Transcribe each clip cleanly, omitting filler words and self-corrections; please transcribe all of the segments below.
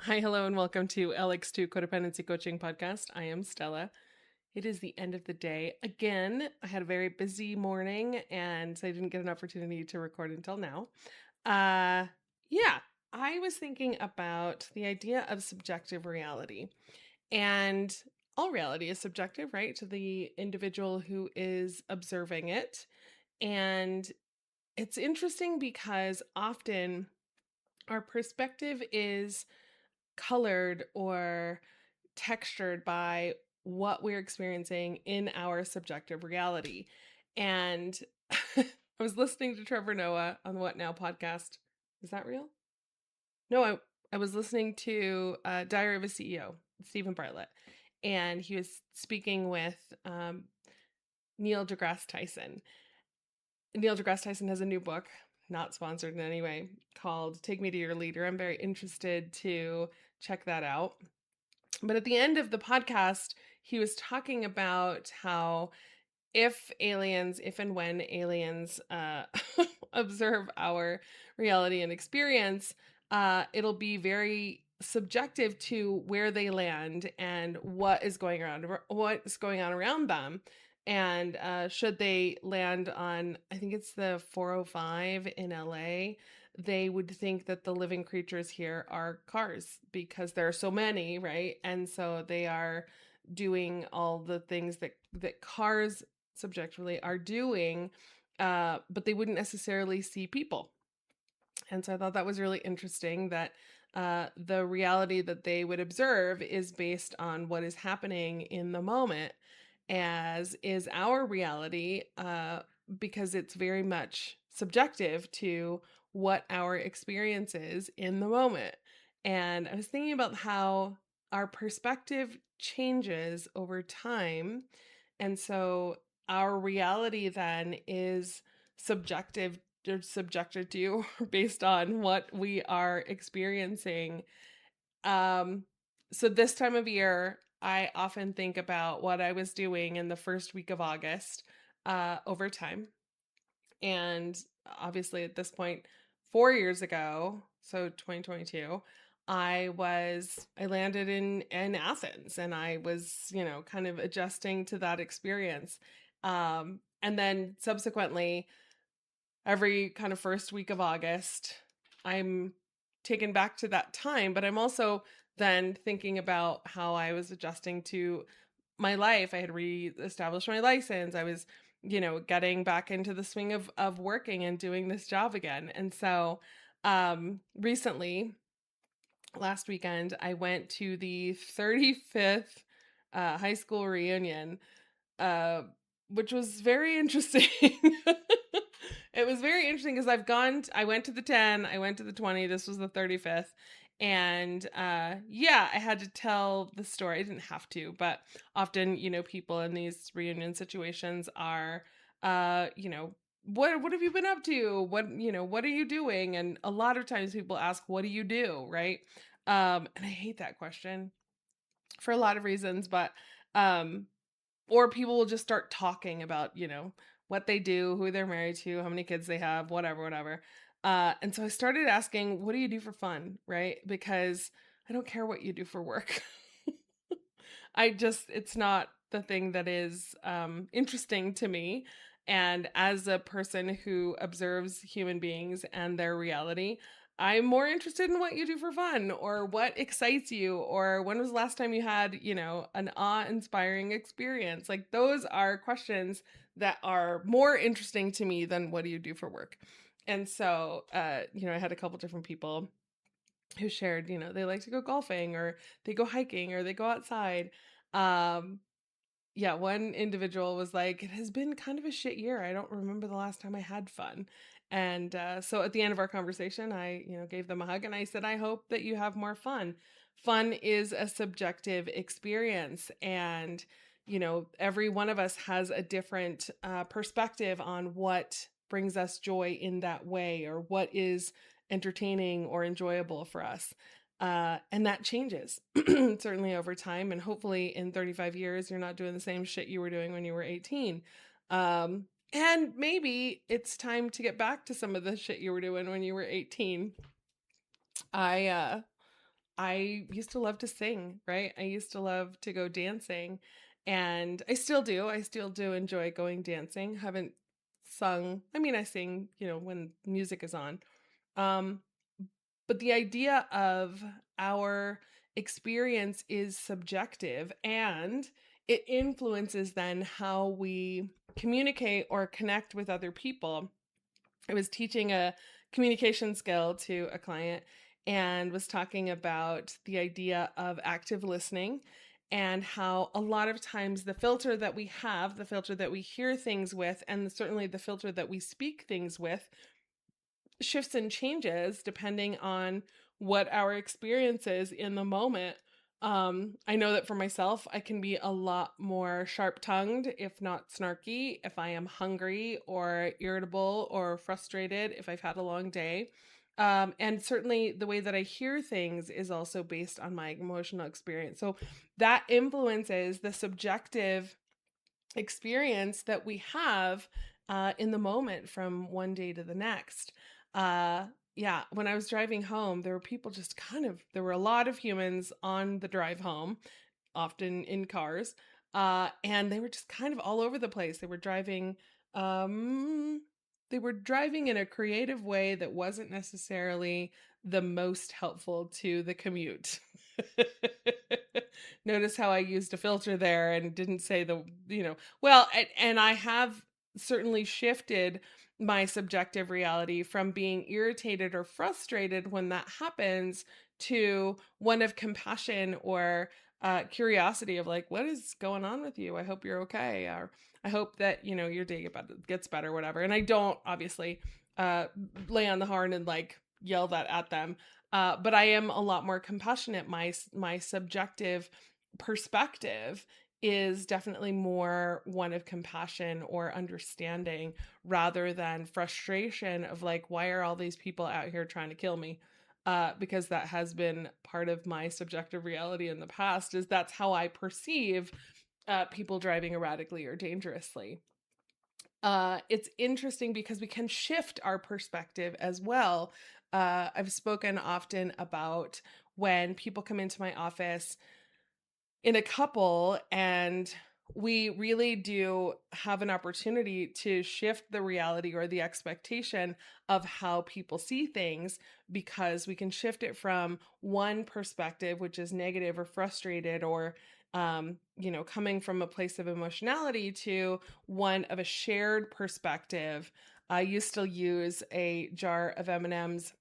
Hi, hello, and welcome to LX2 Codependency Coaching Podcast. I am Stella. It is the end of the day. Again, I had a very busy morning and so I didn't get an opportunity to record until now. Uh, yeah, I was thinking about the idea of subjective reality. And all reality is subjective, right, to the individual who is observing it. And it's interesting because often our perspective is colored or textured by what we're experiencing in our subjective reality. And I was listening to Trevor Noah on the What Now podcast. Is that real? No, I was listening to Diary of a CEO, Stephen Bartlett, and he was speaking with Neil deGrasse Tyson. Neil deGrasse Tyson has a new book, not sponsored in any way, called Take Me to Your Leader. I'm very interested to check that out. But at the end of the podcast, he was talking about how if and when aliens observe our reality and experience, it'll be very subjective to where they land and what's going on around them. And should they land on, I think it's the 405 in LA, they would think that the living creatures here are cars because there are so many, right? And so they are doing all the things that cars subjectively are doing, but they wouldn't necessarily see people. And so I thought that was really interesting that the reality that they would observe is based on what is happening in the moment, as is our reality, because it's very much subjective to what our experience is in the moment. And I was thinking about how our perspective changes over time. And so our reality then is subjective or subjected to based on what we are experiencing. Um, so this time of year, I often think about what I was doing in the first week of August, over time. And obviously at this point, 4 years ago, so 2022, I landed in Athens and I was, kind of adjusting to that experience. And then subsequently, every kind of first week of August, I'm taken back to that time, but I'm also then thinking about how I was adjusting to my life. I had reestablished my license. I was, getting back into the swing of working and doing this job again. And so recently, last weekend, I went to the 35th high school reunion, uh, which was very interesting. It was very interesting because I went to the 10, I went to the 20, this was the 35th. And yeah, I had to tell the story. I didn't have to, but often, people in these reunion situations are, what have you been up to? What are you doing? And a lot of times people ask, what do you do? Right. And I hate that question for a lot of reasons, but um or people will just start talking about, what they do, who they're married to, how many kids they have, whatever, whatever. And so I started asking, what do you do for fun? Right? Because I don't care what you do for work. It's not the thing that is interesting to me. And as a person who observes human beings and their reality, I'm more interested in what you do for fun or what excites you or when was the last time you had, an awe-inspiring experience. Like those are questions that are more interesting to me than what do you do for work. And so, I had a couple different people who shared, they like to go golfing or they go hiking or they go outside. Um, yeah, one individual was like, "It has been kind of a shit year. I don't remember the last time I had fun." And so at the end of our conversation, I, gave them a hug and I said, "I hope that you have more fun. Fun is a subjective experience, and every one of us has a different perspective on what brings us joy in that way, or what is entertaining or enjoyable for us." And that changes certainly over time. And hopefully in 35 years, you're not doing the same shit you were doing when you were 18. And maybe it's time to get back to some of the shit you were doing when you were 18. I, uh, I used to love to sing, right? I used to love to go dancing, and I still do. I still do enjoy going dancing. Haven't sung. I mean, I sing, when music is on. Um, but the idea of our experience is subjective, and it influences then how we communicate or connect with other people. I was teaching a communication skill to a client and was talking about the idea of active listening and how a lot of times the filter that we have, the filter that we hear things with, and certainly the filter that we speak things with shifts and changes depending on what our experience is in the moment. I know that for myself, I can be a lot more sharp tongued, if not snarky, if I am hungry or irritable or frustrated, if I've had a long day. And certainly the way that I hear things is also based on my emotional experience. So that influences the subjective experience that we have in the moment from one day to the next. Uh, yeah, when I was driving home, there were people just there were a lot of humans on the drive home, often in cars, and they were just kind of all over the place. Um, they were driving in a creative way that wasn't necessarily the most helpful to the commute. Notice how I used a filter there and didn't say and I have certainly shifted my subjective reality from being irritated or frustrated when that happens to one of compassion or curiosity of like, what is going on with you? I hope you're okay. Or I hope that, your day gets better, whatever. And I don't obviously uh, lay on the horn and like yell that at them. But I am a lot more compassionate. My subjective perspective is definitely more one of compassion or understanding rather than frustration of like, why are all these people out here trying to kill me? Because that has been part of my subjective reality in the past, is that's how I perceive people driving erratically or dangerously. It's interesting because we can shift our perspective as well. I've spoken often about when people come into my office in a couple, and we really do have an opportunity to shift the reality or the expectation of how people see things, because we can shift it from one perspective, which is negative or frustrated or coming from a place of emotionality, to one of a shared perspective. I used to use a jar of M&Ms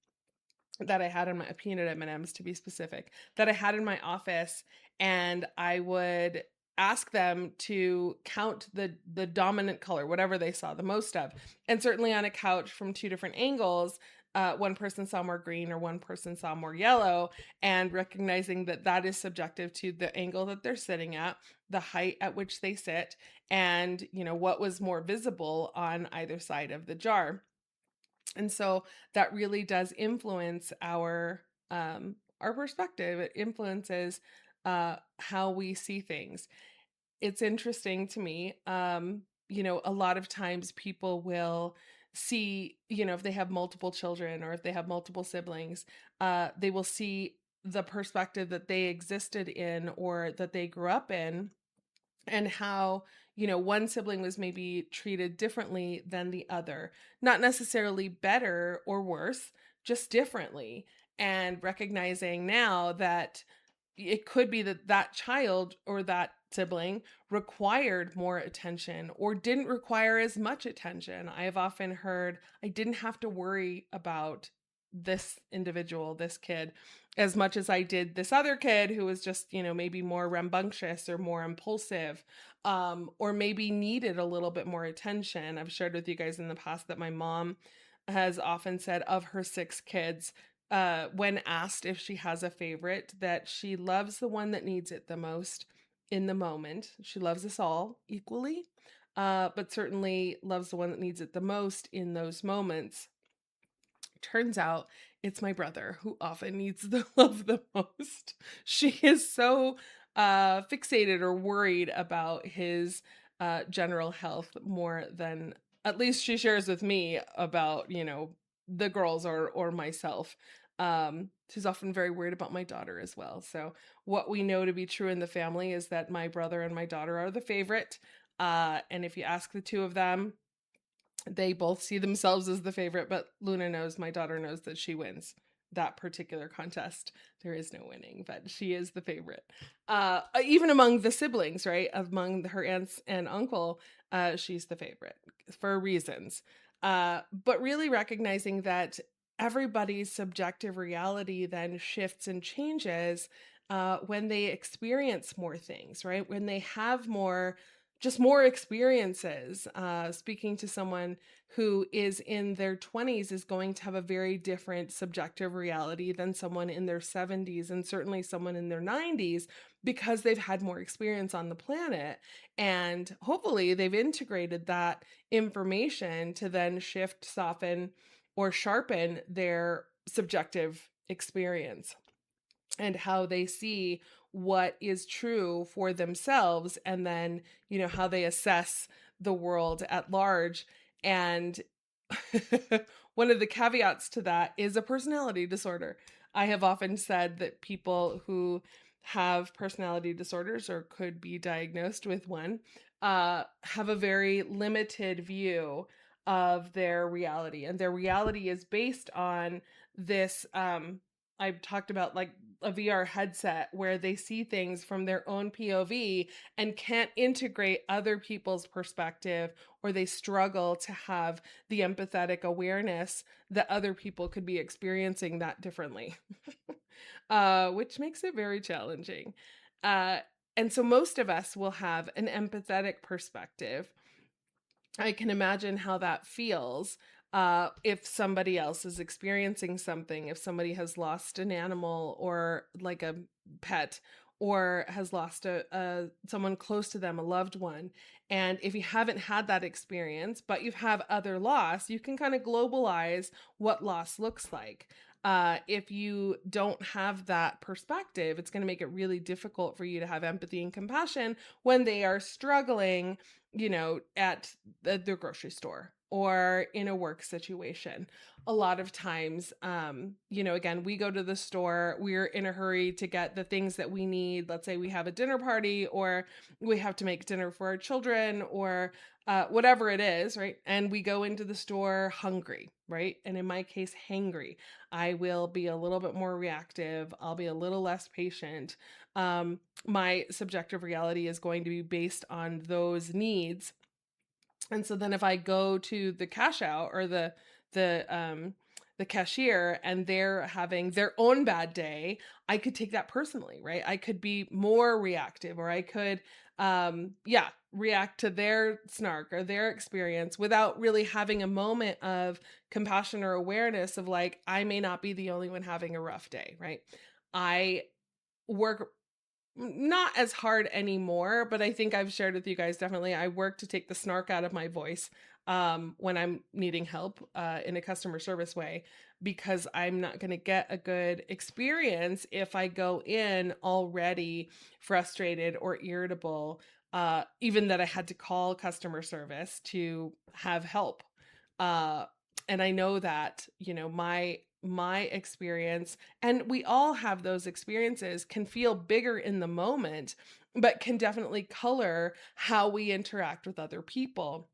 that I had in my peanut M&Ms, to be specific, that I had in my office, and I would ask them to count the dominant color, whatever they saw the most of. And certainly on a couch from two different angles, one person saw more green or one person saw more yellow, and recognizing that that is subjective to the angle that they're sitting at, the height at which they sit, and what was more visible on either side of the jar. And so that really does influence our perspective. It influences how we see things. It's interesting to me. A lot of times people will see, if they have multiple children or if they have multiple siblings, they will see the perspective that they existed in or that they grew up in, and how one sibling was maybe treated differently than the other, not necessarily better or worse, just differently. And recognizing now that it could be that that child or that sibling required more attention or didn't require as much attention. I have often heard, I didn't have to worry about this individual, this kid, as much as I did this other kid who was just, maybe more rambunctious or more impulsive, or maybe needed a little bit more attention. I've shared with you guys in the past that my mom has often said of her six kids, when asked if she has a favorite, that she loves the one that needs it the most in the moment. She loves us all equally, but certainly loves the one that needs it the most in those moments. Turns out it's my brother who often needs the love the most. She is so fixated or worried about his general health more than, at least she shares with me, about, the girls or myself. She's often very worried about my daughter as well. So what we know to be true in the family is that my brother and my daughter are the favorite. And if you ask the two of them, they both see themselves as the favorite, but Luna knows, my daughter knows, that she wins that particular contest. There is no winning, but she is the favorite. Even among the siblings, right? Among her aunts and uncle, she's the favorite for reasons. But really recognizing that everybody's subjective reality then shifts and changes when they experience more things, right? When they have more experiences. Speaking to someone who is in their 20s is going to have a very different subjective reality than someone in their 70s, and certainly someone in their 90s, because they've had more experience on the planet. And hopefully they've integrated that information to then shift, soften, or sharpen their subjective experience and how they see what is true for themselves, and then how they assess the world at large. And one of the caveats to that is a personality disorder. I have often said that people who have personality disorders or could be diagnosed with one have a very limited view of their reality, and their reality is based on this I've talked about, like a VR headset where they see things from their own POV and can't integrate other people's perspective, or they struggle to have the empathetic awareness that other people could be experiencing that differently, which makes it very challenging. Uh, and so most of us will have an empathetic perspective. I can imagine how that feels if somebody else is experiencing something, if somebody has lost an animal or like a pet, or has lost a someone close to them, a loved one. And if you haven't had that experience, but you have other loss, you can kind of globalize what loss looks like. If you don't have that perspective, it's going to make it really difficult for you to have empathy and compassion when they are struggling, at the grocery store or in a work situation. A lot of times, again, we go to the store, we're in a hurry to get the things that we need. Let's say we have a dinner party, or we have to make dinner for our children, or whatever it is, right? And we go into the store hungry, right? And in my case, hangry. I will be a little bit more reactive. I'll be a little less patient. My subjective reality is going to be based on those needs. And so then if I go to the cash out, or the cashier, and they're having their own bad day, I could take that personally, right? I could be more reactive, or I could react to their snark or their experience without really having a moment of compassion or awareness of, like, I may not be the only one having a rough day, right? I work not as hard anymore, but I think I've shared with you guys, definitely I work to take the snark out of my voice when I'm needing help in a customer service way, because I'm not going to get a good experience if I go in already frustrated or irritable, even that I had to call customer service to have help. Uh, and I know that, my experience, and we all have those experiences, can feel bigger in the moment, but can definitely color how we interact with other people.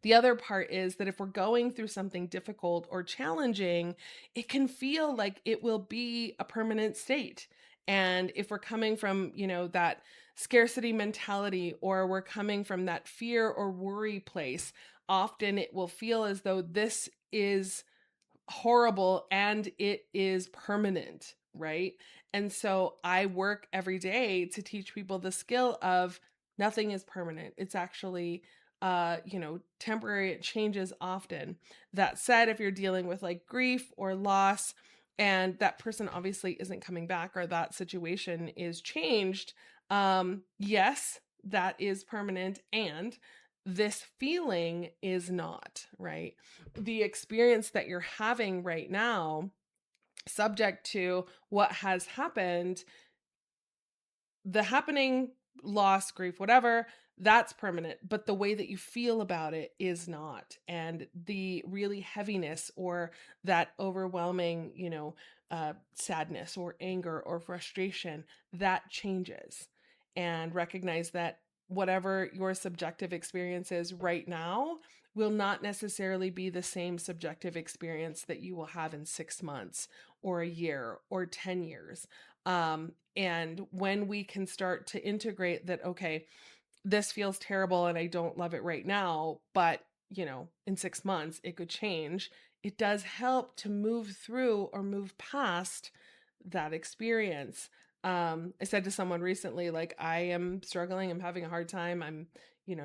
The other part is that if we're going through something difficult or challenging, it can feel like it will be a permanent state. And if we're coming from, that scarcity mentality, or we're coming from that fear or worry place, often it will feel as though this is horrible and it is permanent, right? And so I work every day to teach people the skill of nothing is permanent. It's actually temporary. It changes often. That said, if you're dealing with like grief or loss, and that person obviously isn't coming back, or that situation is changed, yes, that is permanent, and this feeling is not, right? The experience that you're having right now, subject to what has happened, the happening, loss, grief, whatever, that's permanent, but the way that you feel about it is not. And the really heaviness or that overwhelming, sadness or anger or frustration, that changes. And recognize that whatever your subjective experience is right now will not necessarily be the same subjective experience that you will have in 6 months or a year or 10 years. And when we can start to integrate that, okay, this feels terrible and I don't love it right now, but in 6 months it could change. It does help to move through or move past that experience. I said to someone recently, like, I am struggling, I'm having a hard time. I'm,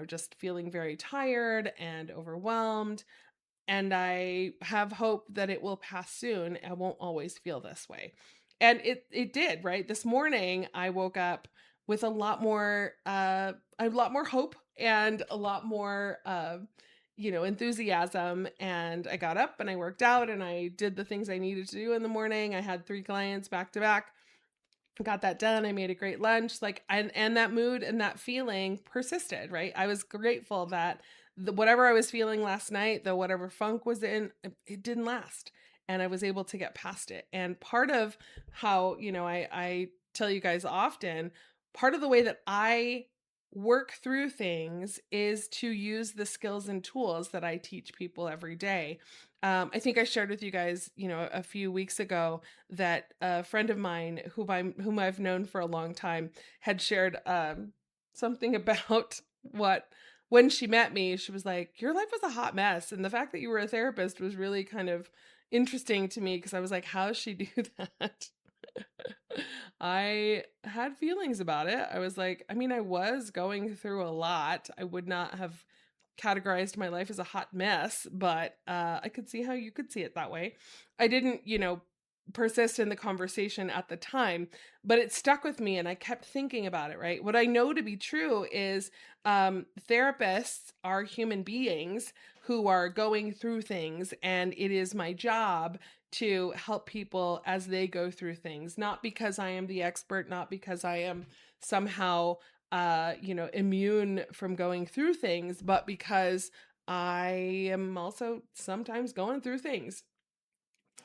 just feeling very tired and overwhelmed. And I have hope that it will pass soon. I won't always feel this way. And it did, right? This morning I woke up with a lot more hope and a lot more enthusiasm, and I got up and I worked out and I did the things I needed to do in the morning. I had 3 clients back to back. Got that done. I made a great lunch. Like, and that mood and that feeling persisted, right? I was grateful that whatever I was feeling last night, the whatever funk was in, it didn't last. And I was able to get past it. And part of how, I tell you guys often, part of the way that I work through things is to use the skills and tools that I teach people every day. I think I shared with you guys, a few weeks ago that a friend of mine whom I've known for a long time had shared something about what when she met me, she was like, "Your life was a hot mess," and the fact that you were a therapist was really kind of interesting to me because I was like, "How does she do that?" I had feelings about it. I was like, I mean, I was going through a lot. I would not have categorized my life as a hot mess, but I could see how you could see it that way. I didn't, persist in the conversation at the time, but it stuck with me and I kept thinking about it, right? What I know to be true is therapists are human beings who are going through things, and it is my job to help people as they go through things, not because I am the expert, not because I am somehow immune from going through things, but because I am also sometimes going through things.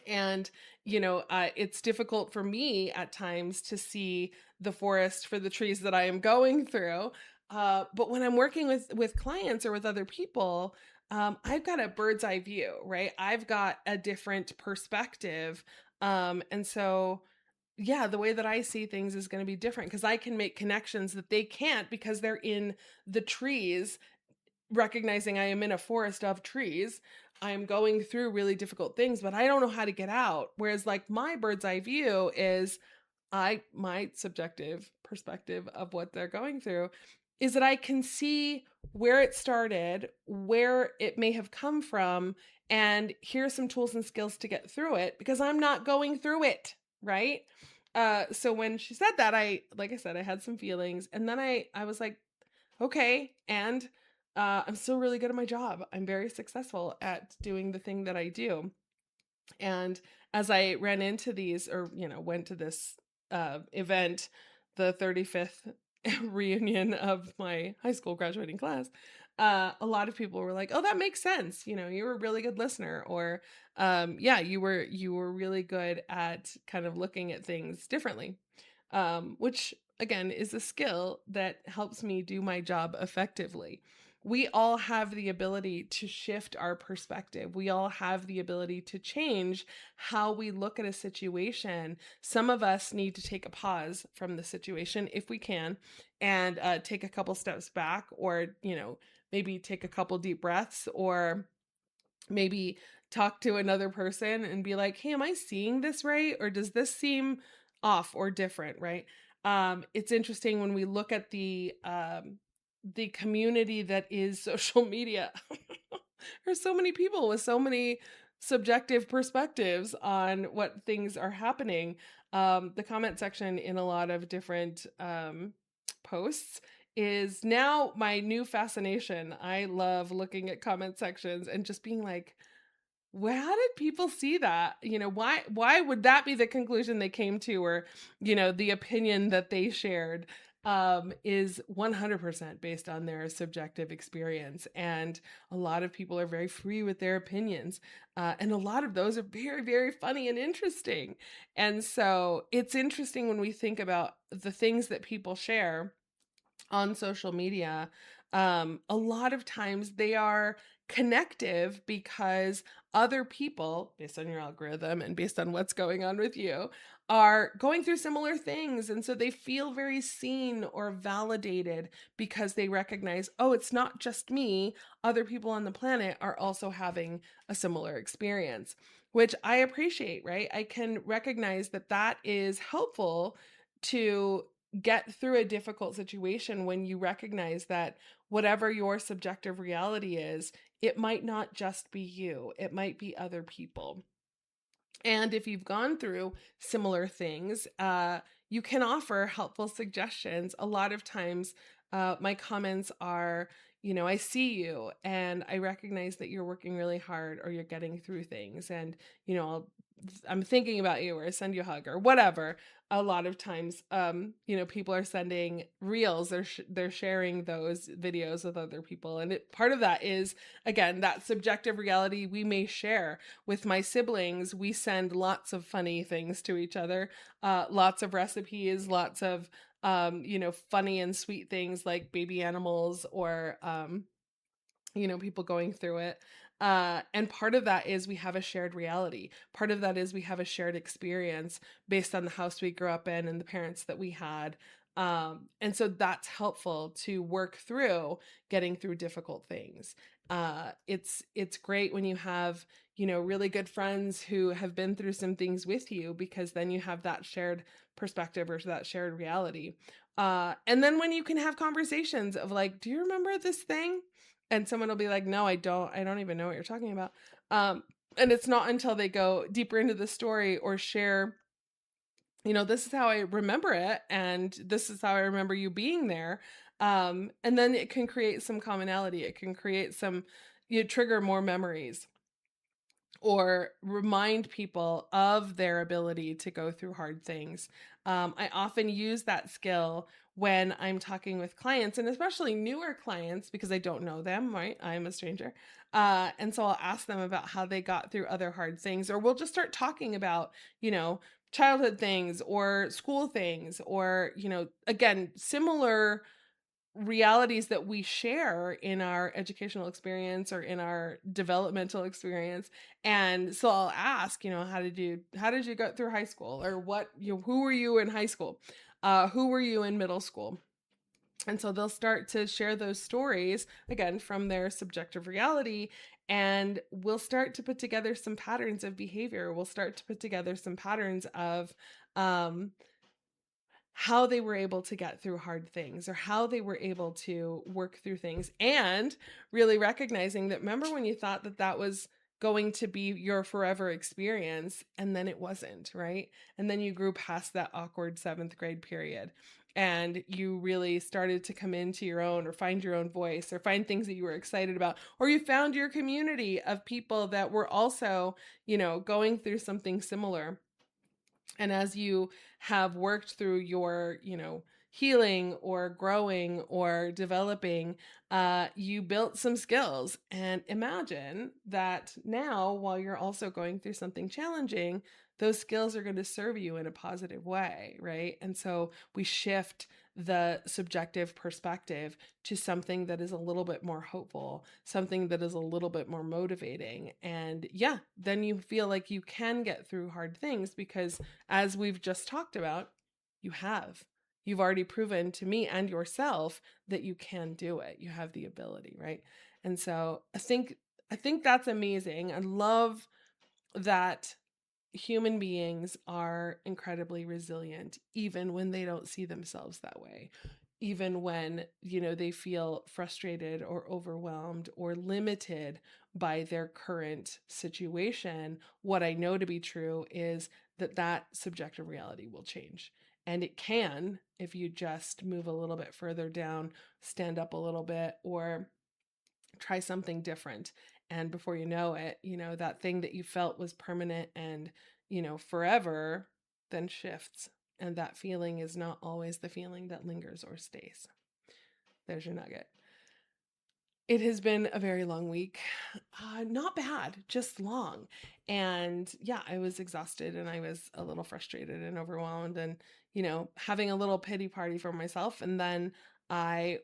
And, it's difficult for me at times to see the forest for the trees that I am going through. But when I'm working with clients or with other people, I've got a bird's eye view, right? I've got a different perspective. And so yeah, the way that I see things is going to be different because I can make connections that they can't because they're in the trees, recognizing I am in a forest of trees. I'm going through really difficult things, but I don't know how to get out. Whereas, like, my bird's eye view is my subjective perspective of what they're going through is that I can see where it started, where it may have come from, and here's some tools and skills to get through it because I'm not going through it, right? So when she said that, like I said, I had some feelings, and then I was like, okay, and I'm still really good at my job. I'm very successful at doing the thing that I do. And as I ran into these, or went to this event, the 35th reunion of my high school graduating class, a lot of people were like, "Oh, that makes sense. You're a really good listener," or "Yeah, you were really good at kind of looking at things differently," which again is a skill that helps me do my job effectively. We all have the ability to shift our perspective. We all have the ability to change how we look at a situation. Some of us need to take a pause from the situation if we can and take a couple steps back, or, maybe take a couple deep breaths, or maybe talk to another person and be like, "Hey, am I seeing this right? Or does this seem off or different?" Right? It's interesting when we look at the community that is social media. There's so many people with so many subjective perspectives on what things are happening. The comment section in a lot of different posts is now my new fascination. I love looking at comment sections and just being like, well, how did people see that? Why would that be the conclusion they came to, or, the opinion that they shared? is 100% based on their subjective experience. And a lot of people are very free with their opinions. And a lot of those are very, very funny and interesting. And so it's interesting when we think about the things that people share on social media. A lot of times they are connective because other people, based on your algorithm and based on what's going on with you, are going through similar things. And so they feel very seen or validated because they recognize, oh, it's not just me. Other people on the planet are also having a similar experience, which I appreciate, right? I can recognize that that is helpful to get through a difficult situation when you recognize that whatever your subjective reality is, it might not just be you, it might be other people. And if you've gone through similar things, you can offer helpful suggestions. A lot of times, my comments are, I see you and I recognize that you're working really hard or you're getting through things. And, I'm thinking about you or I send you a hug or whatever. A lot of times, people are sending reels. They're sharing those videos with other people, and part of that is again that subjective reality we may share. With my siblings, we send lots of funny things to each other, lots of recipes, lots of funny and sweet things like baby animals or people going through it. And part of that is we have a shared reality. Part of that is we have a shared experience based on the house we grew up in and the parents that we had. And so that's helpful to work through getting through difficult things. It's great when you have really good friends who have been through some things with you because then you have that shared perspective or that shared reality. And then when you can have conversations of like, do you remember this thing? And someone will be like, no, I don't even know what you're talking about. And it's not until they go deeper into the story or share, this is how I remember it and this is how I remember you being there. And then it can create some commonality. It can create some, trigger more memories or remind people of their ability to go through hard things. I often use that skill when I'm talking with clients and especially newer clients because I don't know them, right? I'm a stranger. And so I'll ask them about how they got through other hard things, or we'll just start talking about, childhood things or school things, or, again, similar realities that we share in our educational experience or in our developmental experience. And so I'll ask, how did you go through high school, or who were you in high school, who were you in middle school? And so they'll start to share those stories again from their subjective reality, and we'll start to put together some patterns of behavior. We'll start to put together some patterns of um how they were able to get through hard things or how they were able to work through things, and really recognizing that, remember when you thought that that was going to be your forever experience and then it wasn't, right? And then you grew past that awkward 7th grade period and you really started to come into your own or find your own voice or find things that you were excited about, or you found your community of people that were also, going through something similar. And as you have worked through your, healing or growing or developing, you built some skills. And imagine that now, while you're also going through something challenging, those skills are going to serve you in a positive way, right? And so we shift the subjective perspective to something that is a little bit more hopeful, something that is a little bit more motivating. And yeah, then you feel like you can get through hard things because, as we've just talked about, you have. You've already proven to me and yourself that you can do it. You have the ability, right? And so I think that's amazing. I love that human beings are incredibly resilient even when they don't see themselves that way. Even when, they feel frustrated or overwhelmed or limited by their current situation, what I know to be true is that that subjective reality will change. And it can if you just move a little bit further down, stand up a little bit, or try something different. And before you know it, that thing that you felt was permanent and, forever then shifts. And that feeling is not always the feeling that lingers or stays. There's your nugget. It has been a very long week. Not bad, just long. And yeah, I was exhausted and I was a little frustrated and overwhelmed and, having a little pity party for myself. And then I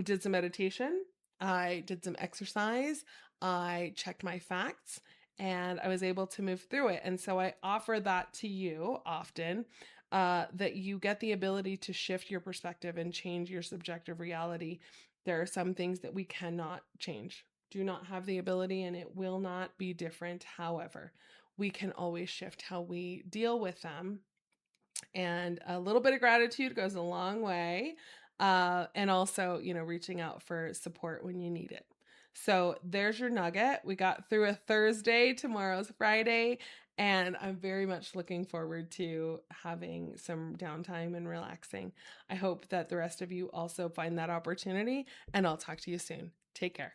did some meditation, I did some exercise, I checked my facts, and I was able to move through it. And so I offer that to you often, that you get the ability to shift your perspective and change your subjective reality. There are some things that we cannot change, do not have the ability, and it will not be different. However, we can always shift how we deal with them. And a little bit of gratitude goes a long way. And also, reaching out for support when you need it. So there's your nugget. We got through a Thursday, tomorrow's Friday, and I'm very much looking forward to having some downtime and relaxing. I hope that the rest of you also find that opportunity, and I'll talk to you soon. Take care.